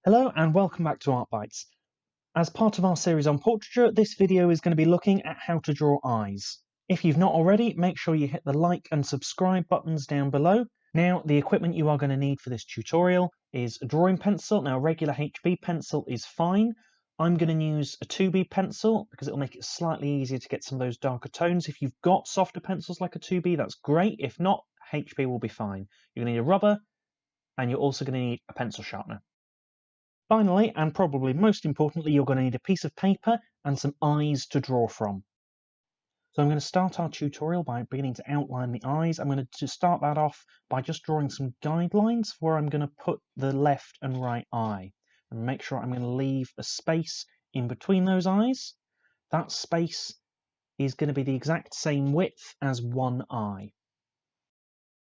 Hello and welcome back to Art Bites. As part of our series on portraiture, this video is going to be looking at how to draw eyes. If you've not already, make sure you hit the like and subscribe buttons down below. Now, the equipment you are going to need for this tutorial is a drawing pencil. Now, a regular HB pencil is fine. I'm going to use a 2B pencil because it'll make it slightly easier to get some of those darker tones. If you've got softer pencils like a 2B, that's great. If not, HB will be fine. You're going to need a rubber and you're also going to need a pencil sharpener. Finally, and probably most importantly, you're going to need a piece of paper and some eyes to draw from. So I'm going to start our tutorial by beginning to outline the eyes. I'm going to start that off by just drawing some guidelines for where I'm going to put the left and right eye. And make sure I'm going to leave a space in between those eyes. That space is going to be the exact same width as one eye.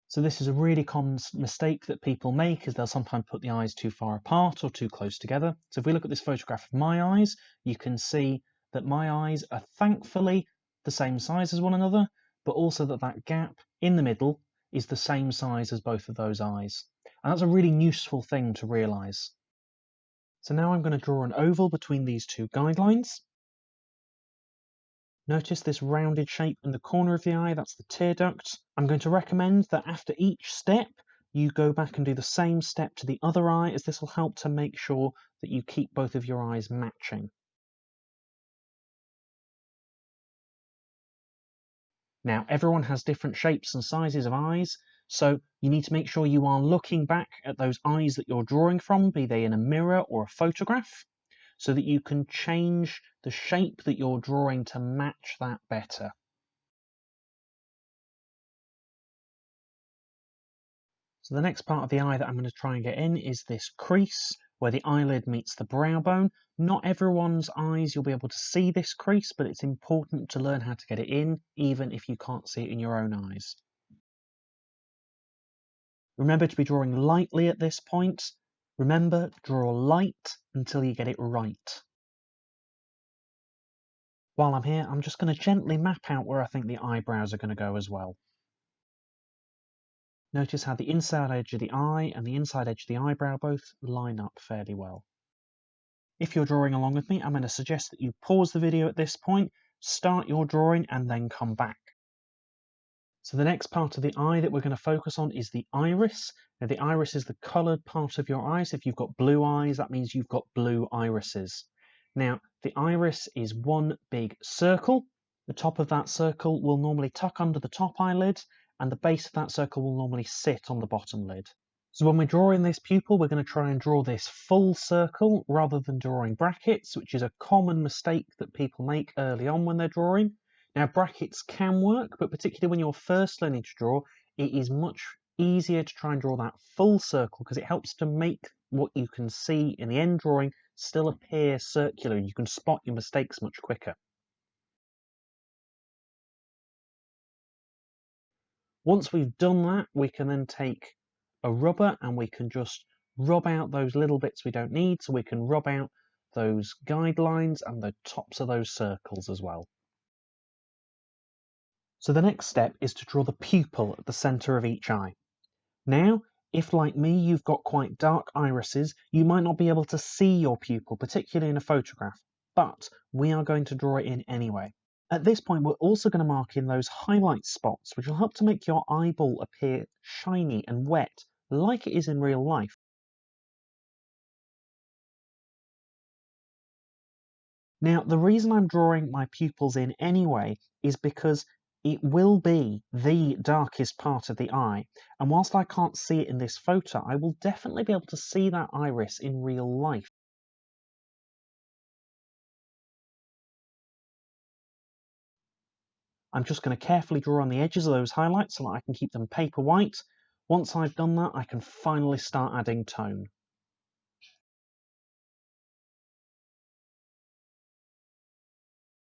So this is a really common mistake that people make, is they'll sometimes put the eyes too far apart or too close together. So if we look at this photograph of my eyes, you can see that my eyes are thankfully the same size as one another, but also that gap in the middle is the same size as both of those eyes. And that's a really useful thing to realise. So now I'm going to draw an oval between these two guidelines. Notice this rounded shape in the corner of the eye, that's the tear duct. I'm going to recommend that after each step, you go back and do the same step to the other eye, as this will help to make sure that you keep both of your eyes matching. Now, everyone has different shapes and sizes of eyes, so you need to make sure you are looking back at those eyes that you're drawing from, be they in a mirror or a photograph, so that you can change the shape that you're drawing to match that better. So the next part of the eye that I'm going to try and get in is this crease where the eyelid meets the brow bone. Not everyone's eyes you'll be able to see this crease, but it's important to learn how to get it in, even if you can't see it in your own eyes. Remember to be drawing lightly at this point. Remember, draw light until you get it right. While I'm here, I'm just going to gently map out where I think the eyebrows are going to go as well. Notice how the inside edge of the eye and the inside edge of the eyebrow both line up fairly well. If you're drawing along with me, I'm going to suggest that you pause the video at this point, start your drawing, and then come back. So the next part of the eye that we're going to focus on is the iris. Now, the iris is the coloured part of your eyes. If you've got blue eyes, that means you've got blue irises. Now, the iris is one big circle. The top of that circle will normally tuck under the top eyelid, and the base of that circle will normally sit on the bottom lid. So when we're drawing this pupil, we're going to try and draw this full circle rather than drawing brackets, which is a common mistake that people make early on when they're drawing. Now, brackets can work, but particularly when you're first learning to draw, it is much easier to try and draw that full circle because it helps to make what you can see in the end drawing still appear circular, and you can spot your mistakes much quicker. Once we've done that, we can then take a rubber and we can just rub out those little bits we don't need, so we can rub out those guidelines and the tops of those circles as well. So the next step is to draw the pupil at the centre of each eye. Now, if like me you've got quite dark irises, you might not be able to see your pupil, particularly in a photograph, but we are going to draw it in anyway. At this point, we're also going to mark in those highlight spots, which will help to make your eyeball appear shiny and wet, like it is in real life. Now, the reason I'm drawing my pupils in anyway is because it will be the darkest part of the eye, and whilst I can't see it in this photo, I will definitely be able to see that iris in real life. I'm just going to carefully draw on the edges of those highlights so that I can keep them paper white. Once I've done that, I can finally start adding tone.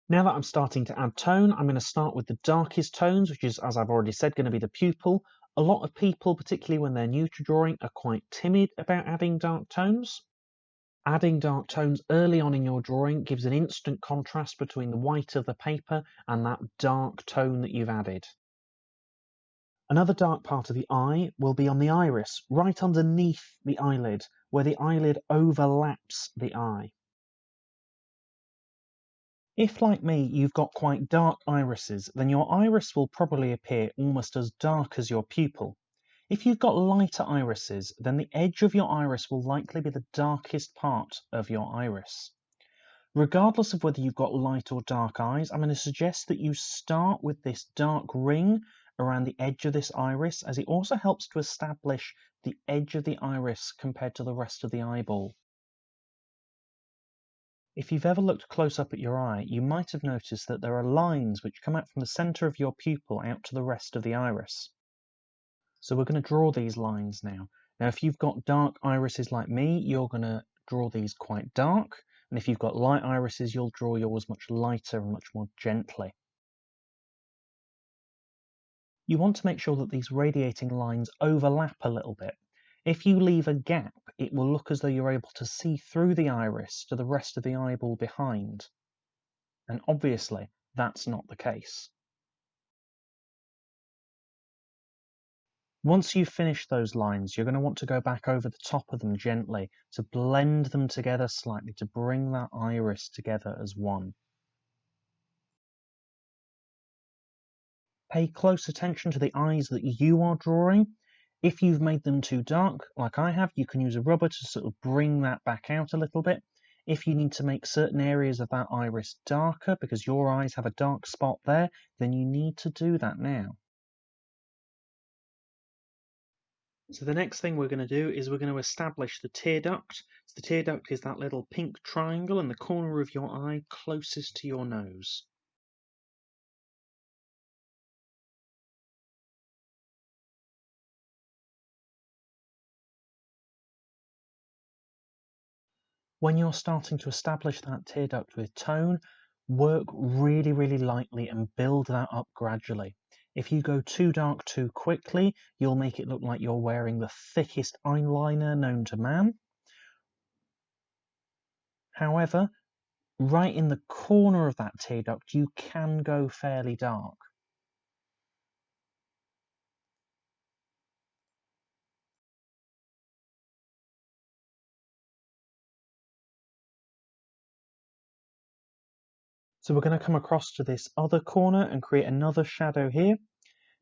Now that I'm starting to add tone, I'm going to start with the darkest tones, which is, as I've already said, going to be the pupil. A lot of people, particularly when they're new to drawing, are quite timid about adding dark tones. Adding dark tones early on in your drawing gives an instant contrast between the white of the paper and that dark tone that you've added. Another dark part of the eye will be on the iris, right underneath the eyelid, where the eyelid overlaps the eye. If, like me, you've got quite dark irises, then your iris will probably appear almost as dark as your pupil. If you've got lighter irises, then the edge of your iris will likely be the darkest part of your iris. Regardless of whether you've got light or dark eyes, I'm going to suggest that you start with this dark ring around the edge of this iris, as it also helps to establish the edge of the iris compared to the rest of the eyeball. If you've ever looked close up at your eye, you might have noticed that there are lines which come out from the centre of your pupil out to the rest of the iris. So we're going to draw these lines now. Now, if you've got dark irises like me, you're going to draw these quite dark. And if you've got light irises, you'll draw yours much lighter and much more gently. You want to make sure that these radiating lines overlap a little bit. If you leave a gap, it will look as though you're able to see through the iris to the rest of the eyeball behind. And obviously, that's not the case. Once you've finished those lines, you're going to want to go back over the top of them gently to blend them together slightly to bring that iris together as one. Pay close attention to the eyes that you are drawing. If you've made them too dark, like I have, you can use a rubber to sort of bring that back out a little bit. If you need to make certain areas of that iris darker because your eyes have a dark spot there, then you need to do that now. So the next thing we're going to do is we're going to establish the tear duct. So the tear duct is that little pink triangle in the corner of your eye closest to your nose. When you're starting to establish that tear duct with tone, work really, really lightly and build that up gradually. If you go too dark too quickly, you'll make it look like you're wearing the thickest eyeliner known to man. However, right in the corner of that tear duct, you can go fairly dark. So we're going to come across to this other corner and create another shadow here.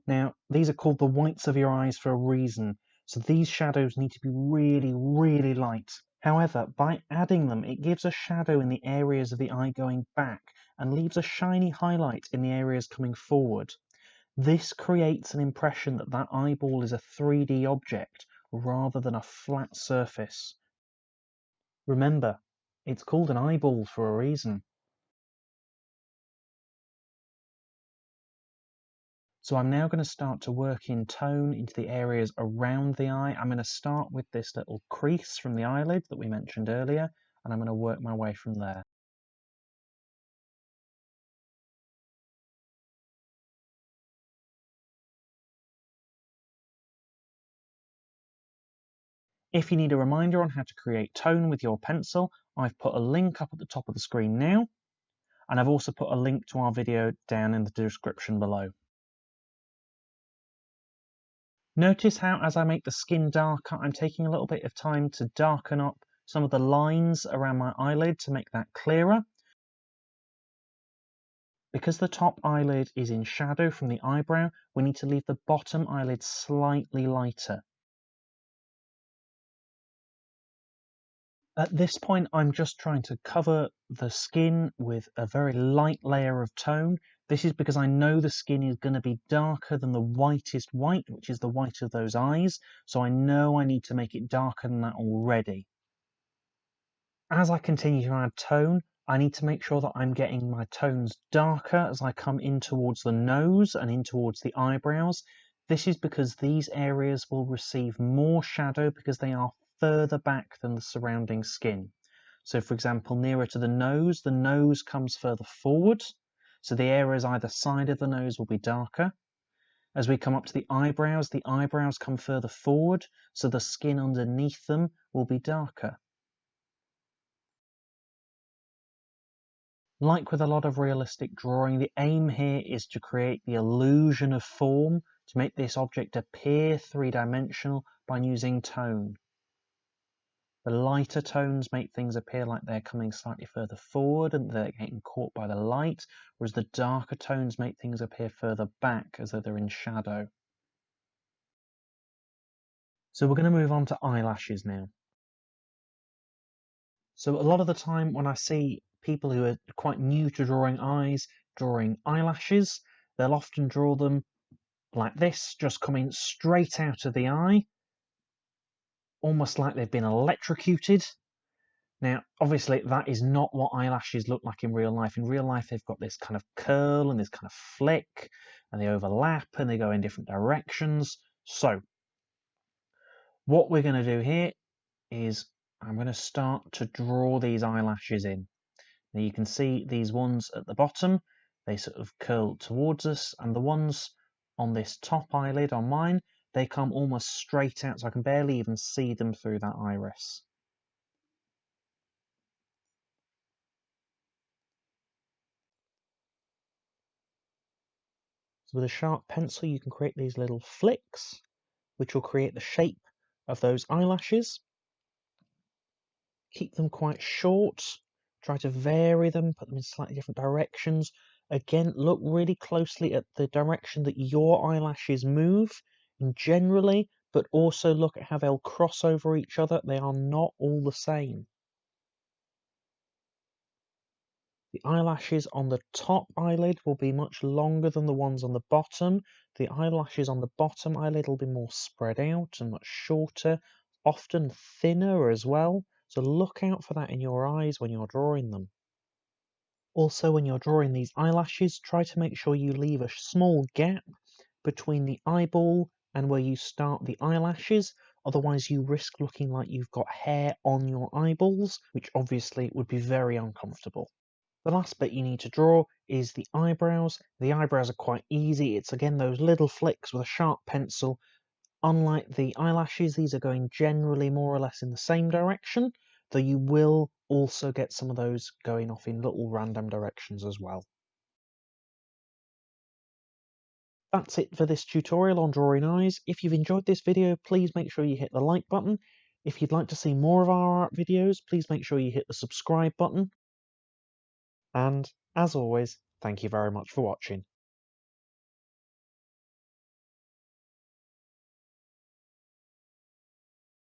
Now, these are called the whites of your eyes for a reason. So these shadows need to be really, really light. However, by adding them, it gives a shadow in the areas of the eye going back and leaves a shiny highlight in the areas coming forward. This creates an impression that that eyeball is a 3D object rather than a flat surface. Remember, it's called an eyeball for a reason. So I'm now going to start to work in tone into the areas around the eye. I'm going to start with this little crease from the eyelid that we mentioned earlier, and I'm going to work my way from there. If you need a reminder on how to create tone with your pencil, I've put a link up at the top of the screen now, and I've also put a link to our video down in the description below. Notice how as I make the skin darker, I'm taking a little bit of time to darken up some of the lines around my eyelid to make that clearer. Because the top eyelid is in shadow from the eyebrow, we need to leave the bottom eyelid slightly lighter. At this point, I'm just trying to cover the skin with a very light layer of tone. This is because I know the skin is going to be darker than the whitest white, which is the white of those eyes, so I know I need to make it darker than that already. As I continue to add tone, I need to make sure that I'm getting my tones darker as I come in towards the nose and in towards the eyebrows. This is because these areas will receive more shadow because they are further back than the surrounding skin. So for example, nearer to the nose comes further forward, so the areas either side of the nose will be darker. As we come up to the eyebrows come further forward, so the skin underneath them will be darker. Like with a lot of realistic drawing, the aim here is to create the illusion of form, to make this object appear three-dimensional by using tone. The lighter tones make things appear like they're coming slightly further forward and they're getting caught by the light, whereas the darker tones make things appear further back as though they're in shadow. So we're going to move on to eyelashes now. So a lot of the time when I see people who are quite new to drawing eyes, drawing eyelashes, they'll often draw them like this, just coming straight out of the eye, almost like they've been electrocuted. Now, obviously, that is not what eyelashes look like in real life. In real life, they've got this kind of curl and this kind of flick, and they overlap and they go in different directions. So, what we're going to do here is I'm going to start to draw these eyelashes in. Now, you can see these ones at the bottom, they sort of curl towards us, and the ones on this top eyelid on mine, they come almost straight out, so I can barely even see them through that iris. So with a sharp pencil, you can create these little flicks, which will create the shape of those eyelashes. Keep them quite short. Try to vary them, put them in slightly different directions. Again, look really closely at the direction that your eyelashes move, and generally, but also look at how they'll cross over each other. They are not all the same. The eyelashes on the top eyelid will be much longer than the ones on the bottom. The eyelashes on the bottom eyelid will be more spread out and much shorter, often thinner as well. So look out for that in your eyes when you're drawing them. Also, when you're drawing these eyelashes, try to make sure you leave a small gap between the eyeball and where you start the eyelashes. Otherwise, you risk looking like you've got hair on your eyeballs, which obviously would be very uncomfortable. The last bit you need to draw is the eyebrows. The eyebrows are quite easy. It's again those little flicks with a sharp pencil. Unlike the eyelashes, these are going generally more or less in the same direction, though you will also get some of those going off in little random directions as well. That's it for this tutorial on drawing eyes. If you've enjoyed this video, please make sure you hit the like button. If you'd like to see more of our art videos, please make sure you hit the subscribe button. And, as always, thank you very much for watching.